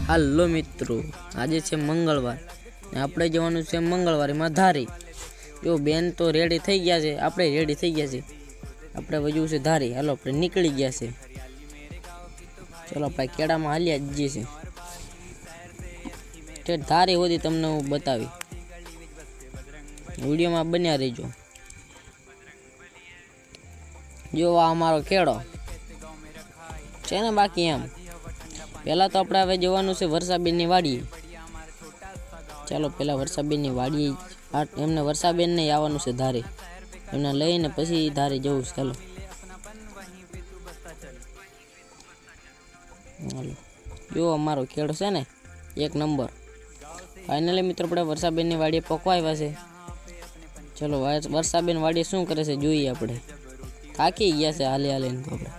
હાલો મિત્રો, આજે છે મંગળવાર ને આપણે જવાનું છે મંગળવારીમાં ધારી। જો બેન તો રેડી થઈ ગયા છે, આપણે રેડી થઈ ગયા છે, આપણે વજવું છે ધારી। હાલો આપણે નીકળી ગયા છે, ચલો ભાઈ કેળામાં હાલ્યા જ છે તે ધારી હોતી તમને હું બતાવી, વિડીયોમાં બન્યા રહેજો। જો આ અમારો કેળો છે ને, બાકી એમ પહેલાં તો આપણે હવે જવાનું છે વર્ષાબેનની વાડીએ। ચાલો પહેલાં વર્ષાબેનની વાડીએ એમને વર્ષાબેનને આવવાનું છે ધારે, એમને લઈને પછી ધારે જવું છે। ચાલો હાલો, જો અમારો ખેડો છે ને એક નંબર। ફાઇનલી મિત્રો આપણે વર્ષાબેનની વાડીએ પકવા આવ્યા છે। ચલો વર્ષાબેન વાડીએ શું કરે છે જોઈએ આપણે। થાકી ગયા છે હાલે હાલે તો આપણે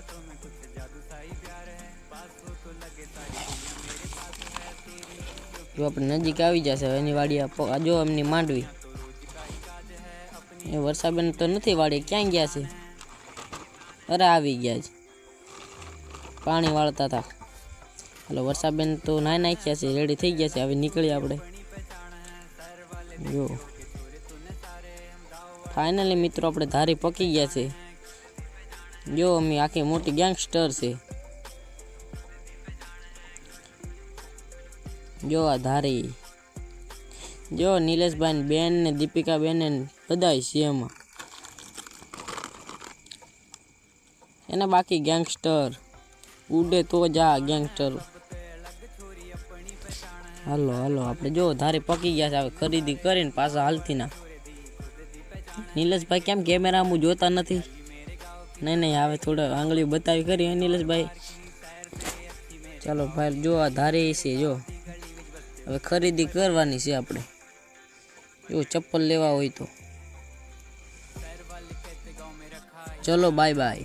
જો આપણે નજીક આવી જશે એની વાડી। જો એમની માંડવી, એ વર્ષાબેન તો નથી વાડી, ક્યાં ગયા છે? અરે આવી ગયા છે, પાણી વાળતા હતા। હાલો વર્ષાબેન તો નાઈ નાખ્યા છે, રેડી થઈ ગયા છે, હવે નીકળીએ આપણે। જો ફાઇનલી મિત્રો આપણે ધારી પકી ગયા છે। જો અમે આખી મોટી ગેંગસ્ટર છે। જો આ ધારી, જો નિલેશભાઈ બેન ને દીપિકા બેન ને બધા છે એમાં, એને બાકી ગેંગસ્ટર ઉડે તો જા ગેંગસ્ટર। હાલો હાલો આપણે જો ધારી પકી ગયા છે, હવે ખરીદી કરીને પાછા હાલતી ના। નિલેશભાઈ કેમ કેમેરામાં જોતા નથી? નહીં નહીં, હવે થોડો આંગળી બતાવી કરી નિલેશભાઈ। ચાલો ભાઈ જો આ ધારી છે, જો હવે ખરીદી કરવાની છે આપણે। જો ચપ્પલ લેવા હોય તો ચલો બાય બાય।